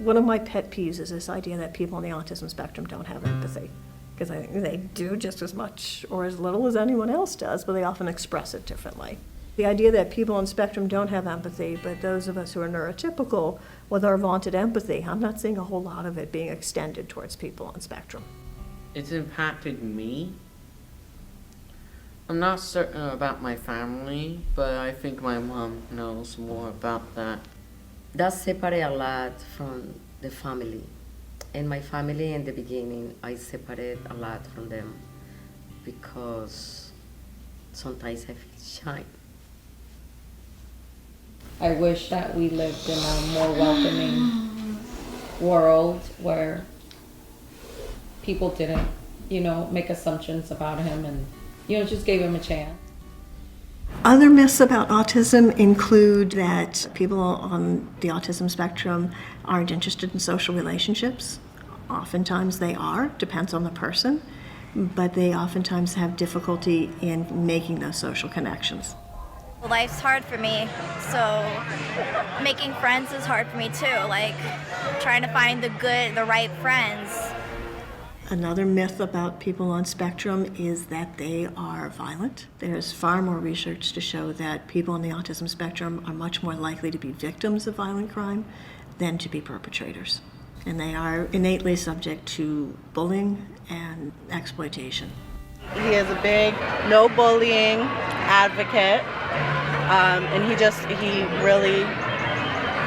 One of my pet peeves is this idea that people on the autism spectrum don't have empathy, because I think they do just as much or as little as anyone else does, but they often express it differently. The idea that people on spectrum don't have empathy, but those of us who are neurotypical with our vaunted empathy, I'm not seeing a whole lot of it being extended towards people on spectrum. It's impacted me. I'm not certain about my family, but I think my mom knows more about that. That separate a lot from the family. And my family in the beginning, I separate a lot from them because sometimes I feel shy. I wish that we lived in a more welcoming world where people didn't, make assumptions about him and, just gave him a chance. Other myths about autism include that people on the autism spectrum aren't interested in social relationships. Oftentimes they are, depends on the person, but they oftentimes have difficulty in making those social connections. Life's hard for me, so making friends is hard for me too, like trying to find the right friends. Another myth about people on spectrum is that they are violent. There's far more research to show that people on the autism spectrum are much more likely to be victims of violent crime than to be perpetrators. And they are innately subject to bullying and exploitation. He is a big no bullying advocate, and he really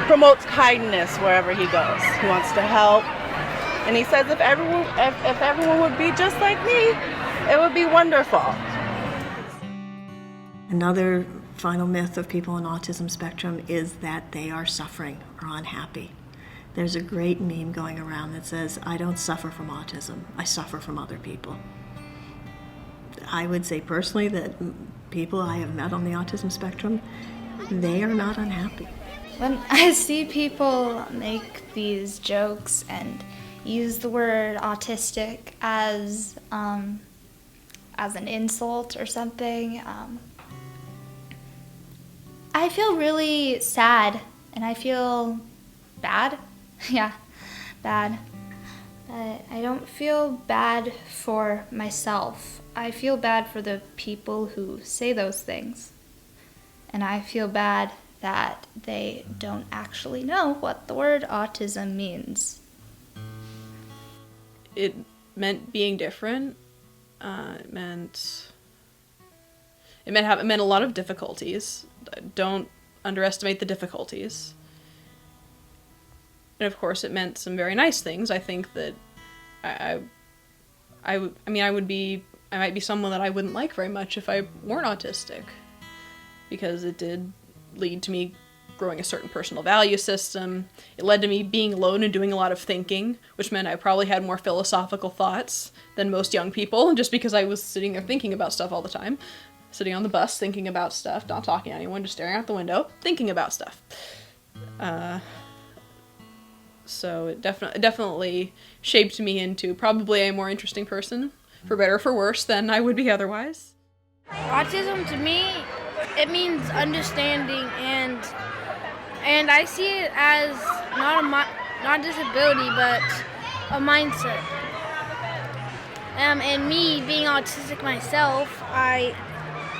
promotes kindness wherever he goes. He wants to help, and he says if everyone would be just like me, it would be wonderful. Another final myth of people on autism spectrum is that they are suffering or unhappy. There's a great meme going around that says, "I don't suffer from autism, I suffer from other people." I would say personally that people I have met on the autism spectrum, they are not unhappy. When I see people make these jokes and use the word autistic as an insult or something, I feel really sad and I feel bad. Yeah, bad. But I don't feel bad for myself. I feel bad for the people who say those things. And I feel bad that they don't actually know what the word autism means. It meant being different. It meant a lot of difficulties. Don't underestimate the difficulties. And of course, it meant some very nice things. I think that I might be someone that I wouldn't like very much if I weren't autistic, because it did lead to me growing a certain personal value system. It led to me being alone and doing a lot of thinking, which meant I probably had more philosophical thoughts than most young people, just because I was sitting there thinking about stuff all the time. Sitting on the bus, thinking about stuff, not talking to anyone, just staring out the window, thinking about stuff. So it definitely shaped me into probably a more interesting person, for better or for worse, than I would be otherwise. Autism to me, it means understanding, and I see it as not a disability, but a mindset. And me being autistic myself, I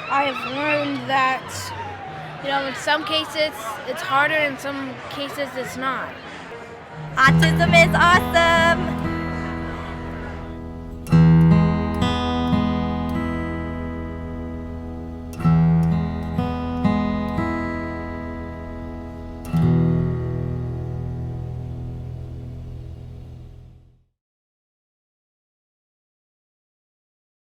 have learned that, in some cases it's harder, in some cases it's not. Autism is awesome!